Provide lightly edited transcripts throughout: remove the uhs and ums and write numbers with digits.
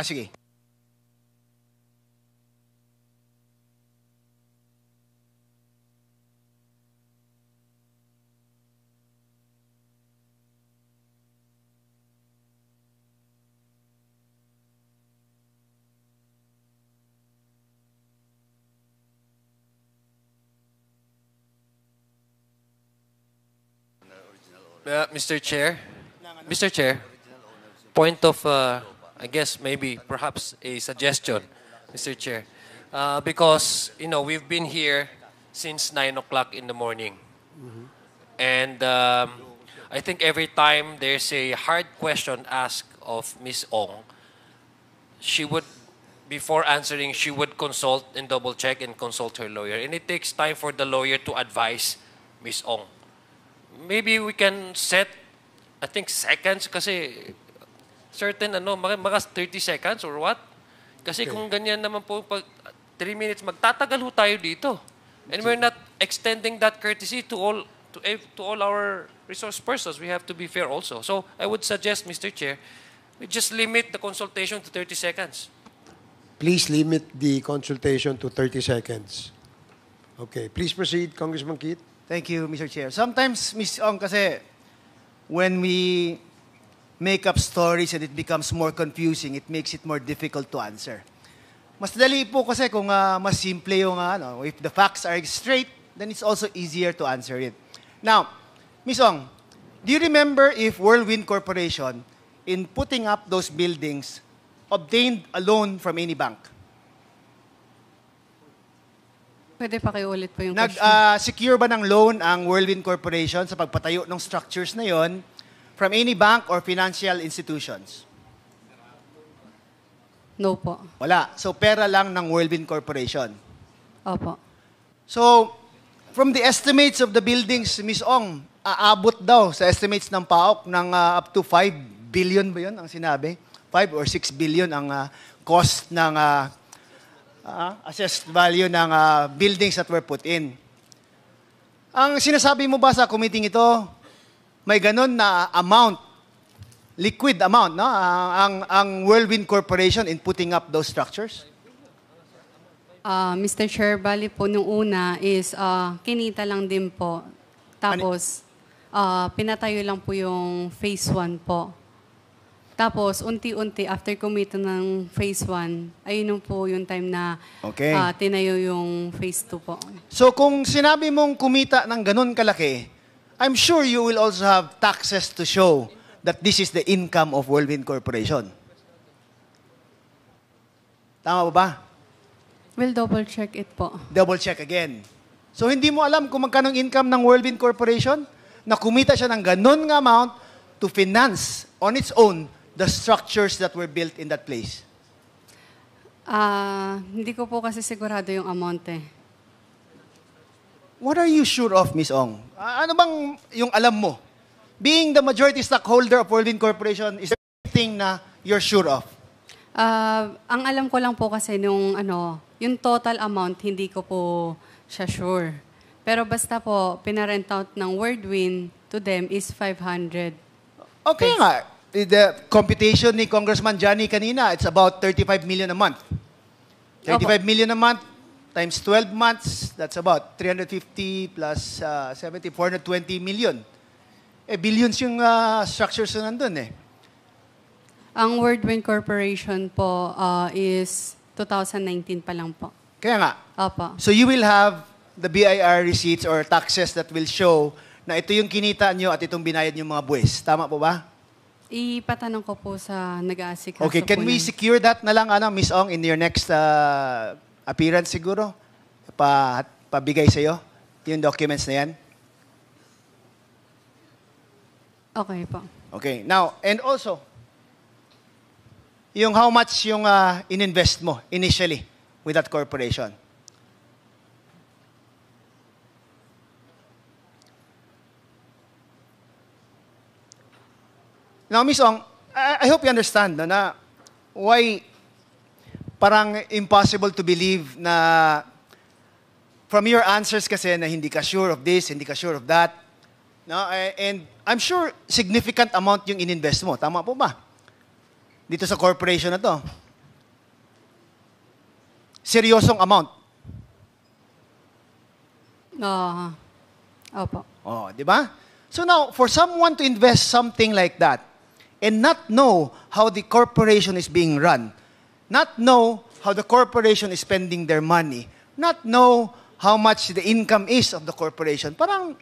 Sige. Mr. Chair, point of, I guess maybe perhaps a suggestion, Mr. Chair, because we've been here since 9 o'clock in the morning, and I think every time there's a hard question asked of Ms. Ong, she would, before answering, she would consult and double check and consult her lawyer, and it takes time for the lawyer to advise Ms. Ong. Maybe we can set, I think, seconds kasi certain mga 30 seconds or what? Kasi kung ganyan naman po, pag 3 minutes, magtatagal ho tayo dito. And we're not extending that courtesy to all our resource persons. We have to be fair also. So I would suggest, Mr. Chair, we just limit the consultation to 30 seconds. Please limit the consultation to 30 seconds. Okay. Please proceed, Congressman Keith. Thank you, Mr. Chair. Sometimes, Ms. Ong, kasi when we make up stories and it becomes more confusing, it makes it more difficult to answer. Mas dali po kasi kung mas simple yung, if the facts are straight, then it's also easier to answer it. Now, Ms. Ong, do you remember if Whirlwind Corporation, in putting up those buildings, obtained a loan from any bank? Pwede pakiulit po yung question. Nag-secure ba ng loan ang Whirlwind Corporation sa pagpatayo ng structures na yon from any bank or financial institutions? No po. Wala. So, pera lang ng Whirlwind Corporation. Opo. So, from the estimates of the buildings, Ms. Ong, aabot daw sa estimates ng PAOK ng up to 5 billion ba yun ang sinabi? 5 or 6 billion ang cost ng assessed value ng buildings that were put in. Ang sinasabi mo ba sa committee ito, may ganun na amount, liquid amount, no? Ang Whirlwind Corporation in putting up those structures? Mr. Chair, bali po nung una is kinita lang din po. Tapos, pinatayo lang po yung phase 1 po. Tapos, unti-unti, after kumita ng phase 1, ayun po yung time na tinayo yung phase 2 po. So, kung sinabi mong kumita ng ganun kalaki, I'm sure you will also have taxes to show that this is the income of Whirlwind Corporation. Tama ba? We'll double-check it po. Double-check again. So, hindi mo alam kung magkano income ng Whirlwind Corporation na kumita siya ng ganun nga amount to finance on its own the structures that were built in that place? Hindi ko po kasi sigurado yung amount eh. What are you sure of, Ms. Ong? Ano bang yung alam mo? Being the majority stockholder of Whirlwind Corporation, is there anything na you're sure of? Ang alam ko lang po kasi yung total amount, hindi ko po siya sure. Pero basta po, pinarent out ng Whirlwind to them is 500. Okay nga. The computation ni Congressman Johnny kanina, it's about 35 million a month. 35 million a month times 12 months, that's about 350 plus 70, 420 million. Billions yung structures na nandun eh. Ang Whirlwind Corporation po is 2019 pa lang po. Kaya nga. Opo. So you will have the BIR receipts or taxes that will show na ito yung kinita nyo at itong binayad yung mga buwis. Tama po ba? Ipatanong ko po sa nag-aasikaso. Okay, can we secure that na lang, Ms. Ong, in your next appearance siguro? Pabigay sa'yo yung documents na yan? Okay po. Okay, now, and also, yung how much yung ininvest mo initially with that corporation? Now, Ms. Ong, I hope you understand na why parang impossible to believe na from your answers kasi na hindi ka sure of this, hindi ka sure of that. No? And I'm sure significant amount yung ininvest mo. Tama po ba? dito sa corporation na to. Seryosong amount. Opo. Oh, di ba? So now, for someone to invest something like that and not know how the corporation is being run, not know how the corporation is spending their money, not know how much the income is of the corporation, parang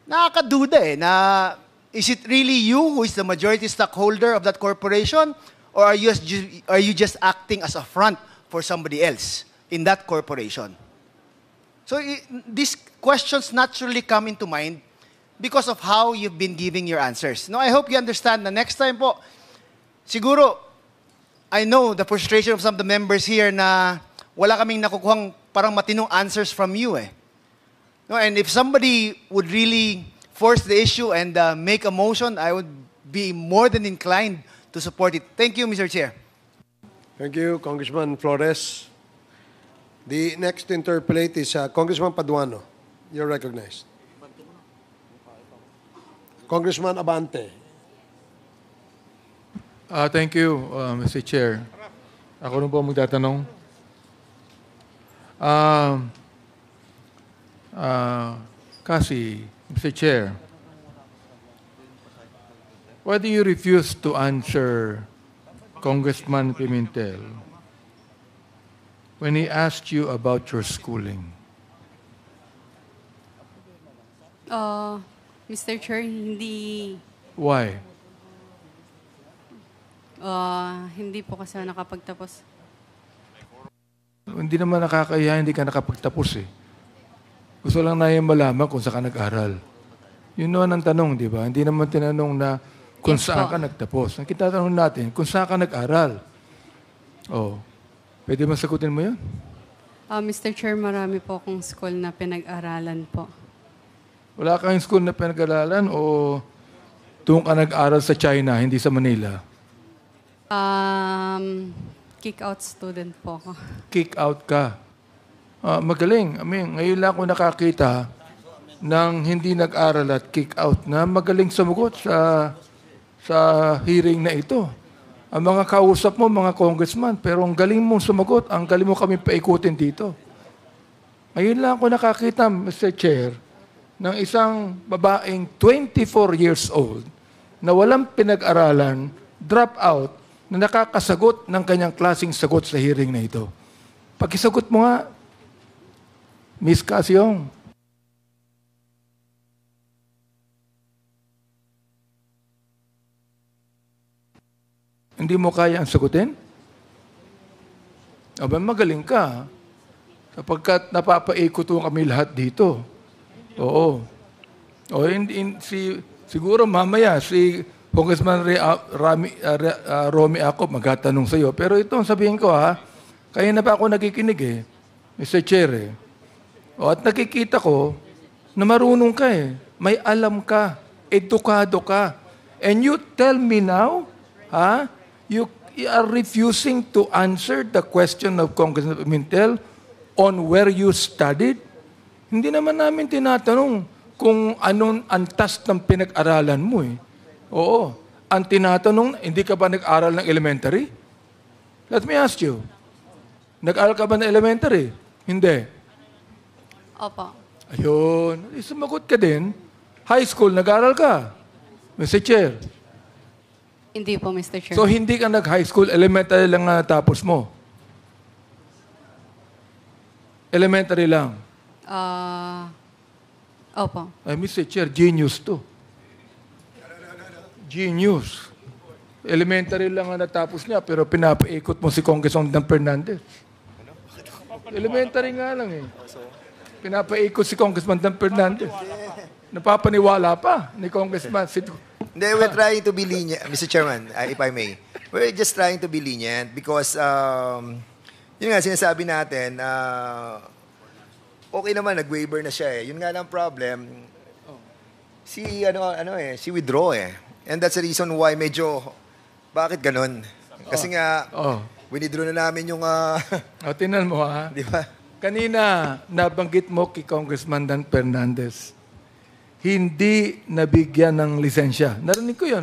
nakakaduda na is it really you who is the majority stockholder of that corporation, or are you just acting as a front for somebody else in that corporation? So these questions naturally come into mind because of how you've been giving your answers. No, I hope you understand na next time po, siguro, I know the frustration of some of the members here na wala kaming nakukuhang parang matinong answers from you eh. No, and if somebody would really force the issue and make a motion, I would be more than inclined to support it. Thank you, Mr. Chair. Thank you, Congressman Flores. The next to interpolate is Congressman Paduano. You're recognized. Congressman Abante. Thank you, Mr. Chair. Ako rin po magtatanong. Kasi, Mr. Chair, why do you refuse to answer Congressman Pimentel when he asked you about your schooling? Mr. Chair, hindi Why? hindi po kasi ako nakapagtapos. Hindi naman nakakahiya, hindi ka nakapagtapos eh. Gusto lang namin malaman kung saan ka nag-aral. Yun naman ang tanong, di ba? Hindi naman tinanong na kung Yes saan po. ka nagtapos. Ang kitatanong natin, kung saan ka nag-aral. Oh, pwede ba sagutin mo yun? Mr. Chair, marami po akong school na pinag-aralan po. Wala kang school na pinag-aralan o doon ka nag-aral sa China, hindi sa Manila? Kick-out student po ako. Kick out ka. Magaling. I mean, ngayon lang ako nakakita ng hindi nag-aral at kick out na magaling sumugot sa hearing na ito. Ang mga kausap mo, mga congressman, pero ang galing mong sumagot, ang galing mo kami paikutin dito. Ngayon lang ako nakakita, Mr. Chair, ng isang babaeng 24 years old na walang pinag-aralan, drop out, na nakakasagot ng kanyang klaseng sagot sa hearing na ito. Pakisagot mo nga, Miss Casyong. Hindi mo kaya ang sagutin? Aba, magaling ka. Sapagkat napapaikot kami lahat dito. Oo. O, siguro mamaya, si Congressman Romy ako magtatanong sa iyo. Pero ito, sabihin ko kaya na pa ako nakikinig Mr. Chair O, at nakikita ko na marunong ka May alam ka. Edukado ka. And you tell me now, you are refusing to answer the question of Congressman Pimentel on where you studied? Hindi naman namin tinatanong kung anong antas ng pinag-aralan mo Oo. Ang tinatanong, hindi ka ba nag-aral ng elementary? Let me ask you. Nag-aral ka ba ng elementary? Hindi. Opo. Ayun. Sumagot ka din. High school, nag-aral ka. Mr. Chair. Hindi po, Mr. Chair. So, hindi ka nag-high school, elementary lang na tapos mo? Elementary lang. Opo. Ay, Mr. Chair, genius to. Genius. Elementary lang ang natapos niya, pero pinapaikot mo si Congressman Dan Fernandez. Elementary nga lang Pinapaikot si Congressman Dan Fernandez. Napapaniwala pa ni Congressman. Hindi, we're trying to be lenient. Mr. Chairman, if I may. We're just trying to be lenient because, yun nga, sinasabi natin, okay naman, nag-waiver na siya Yun nga lang problem, si withdraw And that's the reason why medyo, bakit ganun? Kasi nga, winidraw na namin yung, Tingnan mo di ba? Kanina, nabanggit mo kay Congressman Dan Fernandez, hindi nabigyan ng lisensya. Narinig ko yun,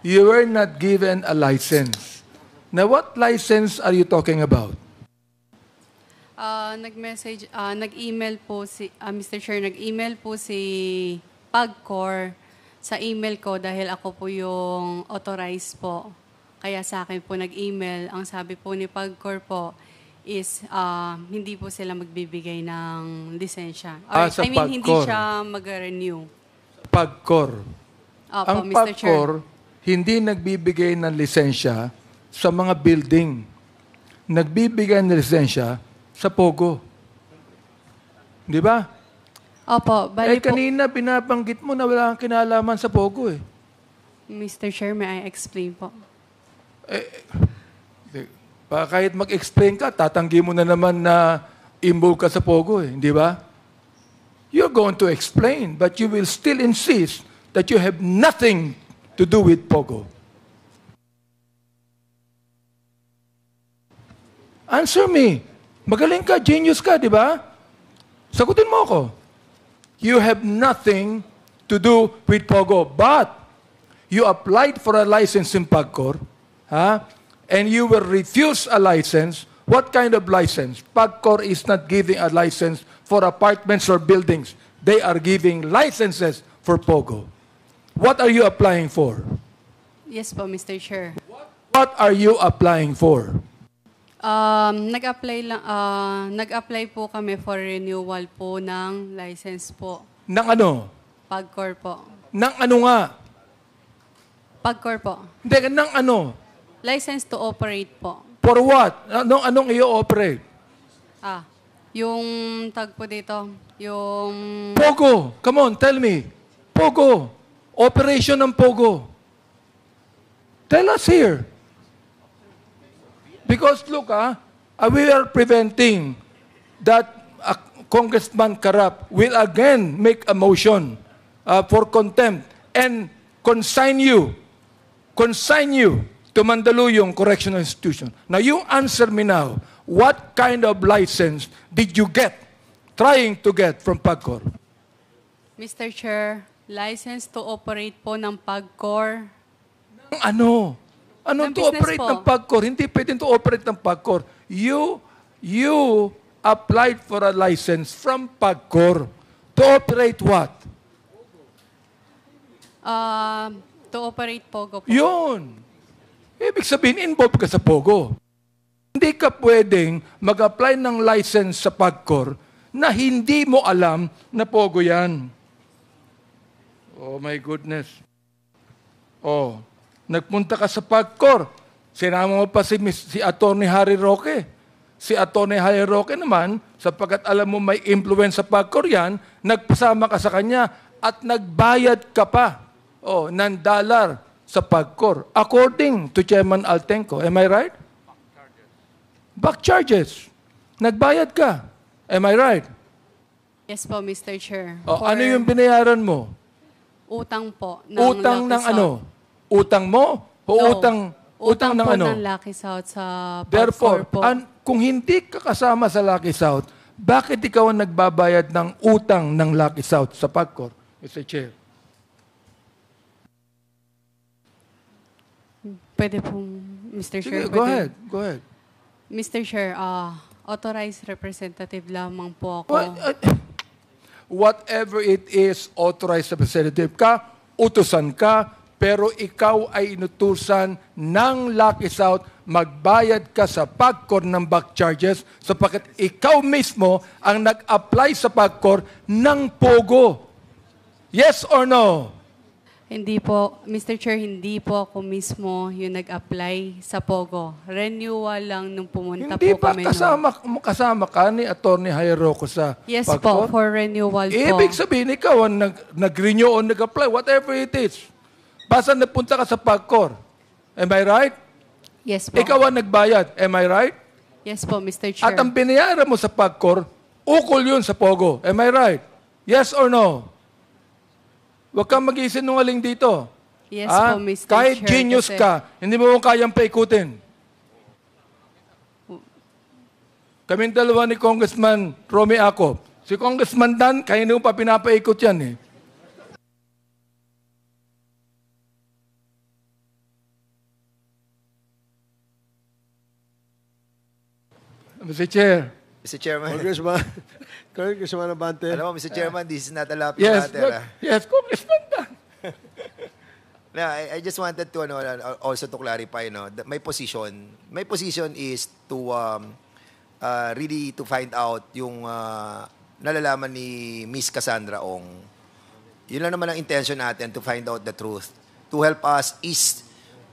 you were not given a license. Now, what license are you talking about? Nag-message, nag-email po si, Mr. Chair, nag-email po si PAGCOR sa email ko dahil ako po yung authorized po. Kaya sa akin po nag-email. Ang sabi po ni PAGCOR po is hindi po sila magbibigay ng lisensya. Or, Sa I mean, hindi PAGCOR. siya mag-renew. PAGCOR. Opo, Ang Mr. Chair. PAGCOR, hindi nagbibigay ng lisensya sa mga building. Nagbibigay ng lisensya sa POGO. Di ba? Opo, bali po, Kanina binabanggit mo na wala kang kinalaman sa POGO eh. Mr. Chair, may I explain po? Kahit mag-explain ka, tatanggi mo na naman na involved ka sa POGO eh. Di ba? You're going to explain, but you will still insist that you have nothing to do with POGO. Answer me. Magaling ka, genius ka, di ba? Sagutin mo ako. You have nothing to do with POGO, but you applied for a license in PAGCOR, and you will refuse a license. What kind of license? PAGCOR is not giving a license for apartments or buildings. They are giving licenses for POGO. What are you applying for? Yes po, Mr. Chair. What are you applying for? Nag-apply po kami for renewal po ng license po. Nang ano? PAGCOR po. Nang ano nga? PAGCOR po. Hindi, nang ano? License to operate po. For what? Anong i-operate? Yung tag po dito, yung... POGO. Come on, tell me. POGO. Operation ng POGO. Tell us here. Because look, we are preventing that Congressman Karap will again make a motion for contempt and consign you to Mandaluyong Correctional Institution. Now, you answer me now, what kind of license did you trying to get from PAGCOR? Mr. Chair, license to operate po ng PAGCOR. Ano? Ano Ng to business operate po. ng PAGCOR? Hindi pwedeng to operate ng PAGCOR. You applied for a license from PAGCOR to operate what? To operate POGO po. Yun. Ibig sabihin, involved ka sa POGO. Hindi ka pwedeng mag-apply ng license sa PAGCOR na hindi mo alam na POGO yan. Oh my goodness. Oh, nagpunta ka sa PAGCOR. Sinama mo pa si Atty. Harry Roque. Si Atty. Harry Roque naman, sapagkat alam mo may influence sa PAGCOR yan, nagpasama ka sa kanya at nagbayad ka pa ng dollar sa PAGCOR. According to Chairman Altenco. Am I right? Back charges. Nagbayad ka. Am I right? Yes po, Mr. Chair. Ano yung binayaran mo? Utang po. Utang ng Lucky ano? Utang mo? O No. utang ng po ano? ng Lucky South sa Therefore, PAGCOR po. kung hindi ka kasama sa Lucky South, bakit ikaw ang nagbabayad ng utang ng Lucky South sa PAGCOR? Mr. Chair. Pwede po, Mr. Sige, Chair. go pwede- ahead. Go ahead. Mr. Chair, authorized representative lamang po ako. Whatever it is, authorized representative ka, utusan ka, pero ikaw ay inutusan ng Lucky South, magbayad ka sa PAGCOR ng back charges sapagkat ikaw mismo ang nag-apply sa PAGCOR ng POGO. Yes or no? Hindi po, Mr. Chair, hindi po ako mismo yung nag-apply sa POGO. Renewal lang nung pumunta Hindi po ba kami. kasama ka ni Atty. Jairo sa Yes PAGCOR? po, for renewal po. Ibig sabihin, ikaw ang nag-renew o nag-apply, whatever it is. Basta napunta ka sa PAGCOR. Am I right? Yes po. Ikaw ang nagbayad. Am I right? Yes po, Mr. Chair. At ang binayaran mo sa PAGCOR, ukol yun sa POGO. Am I right? Yes or no? Huwag kang mag-isinungaling dito. Yes po, Mr. Kahit Chair, genius kasi- ka, hindi mo kayang paikutin. Kaming dalawa ni Congressman Romy Acop. Si Congressman Dan, kaya hindi mo pa pinapaikot yan eh. Mr. Chair. Mr. Chairman. Congressman Abante. Alam mo, Mr. Chairman, this is not a laughing Yes, matter. yes, Congressman Dan. No, I just wanted to also to clarify that my position is to really to find out yung nalalaman ni Miss Cassandra Ong. Yun lang naman ang intention natin, to find out the truth, to help us ease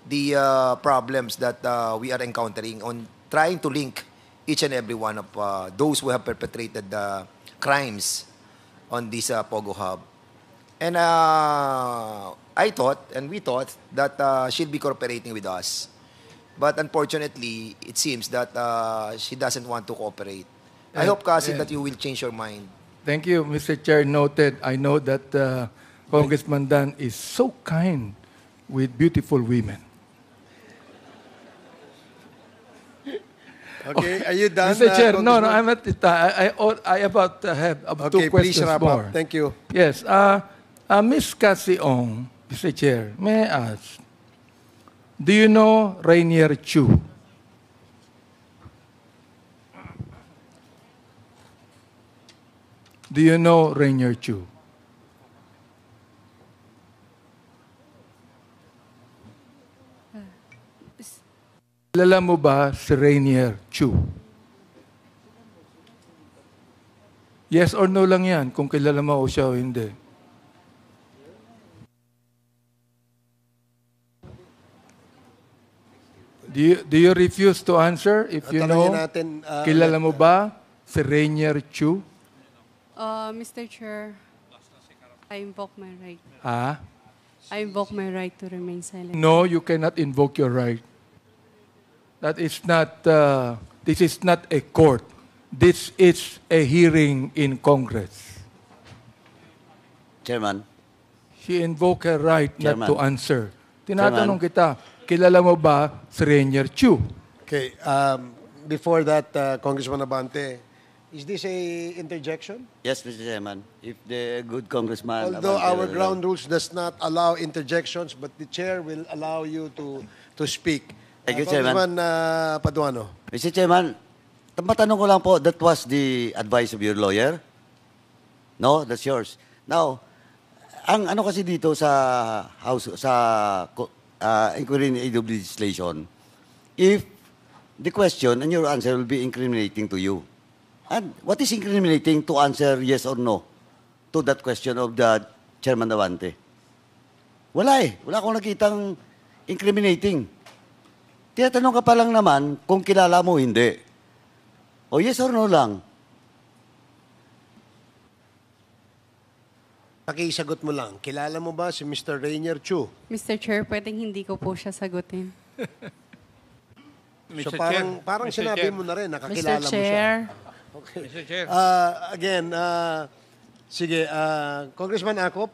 the problems that we are encountering on trying to link each and every one of those who have perpetrated the crimes on this Pogo Hub. And I thought, and we thought, that she'll be cooperating with us. But unfortunately, it seems that she doesn't want to cooperate. I hope, Kasi, that you will change your mind. Thank you, Mr. Chair. Noted. I know that Congressman Dan is so kind with beautiful women. Okay, are you done? Mr. Chair, no, Congressman? I'm at the time. I about have Okay, two please questions wrap more. up. Thank you. Yes. Ms. Cassie Ong, Mr. Chair, may I ask, do you know Rainier Chu? Do you know Rainier Chu? Kilala mo ba si Rainier Chu? Yes or no lang yan, kung kilala mo siya o hindi. Do you refuse to answer if you know? Tanungin natin, Kilala mo ba si Rainier Chu? Mr. Chair, I invoke my right. Ah? I invoke my right to remain silent. No, you cannot invoke your right. That is not, this is not a court. This is a hearing in Congress. Chairman. She invoked her right not Chairman. to answer. Tinatanong kita, kilala mo ba si Rainier Chu? Okay, before that, Congressman Abante, is this a interjection? Yes, Mr. Chairman. If the good congressman... Although Abante our will- ground rules does not allow interjections, but the chair will allow you to speak. Thank you, Chairman. Congressman Paduano. Mr. Chairman, matanong ko lang po, that was the advice of your lawyer? No, that's yours. Now, ang ano kasi dito sa House, sa inquiry in aid of legislation, if the question and your answer will be incriminating to you. And what is incriminating to answer yes or no to that question of the Chairman Davante? Wala eh. Wala akong nakitang incriminating. Tinatanong ka pa lang naman kung kilala mo hindi. O yes or no lang. Pakisagot mo lang, kilala mo ba si Mr. Rainier Chu? Mr. Chair, pwedeng hindi ko po siya sagutin. So parang sinabi mo na rin, nakakilala mo Mr. siya. Chair, Okay. Again, sige, Congressman Acop,